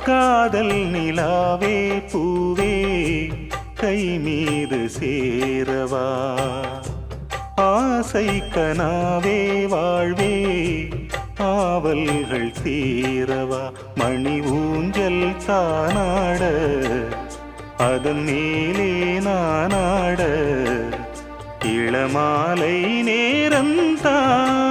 காதல் நிலாவே பூவே கை மீது சேரவா ஆசை கனாவே வாழ்வே ஆவல்கள் தீரவா மணி ஊஞ்சல் தானாட அதன் மேலே நானாட இளமாலை நேரந்தான்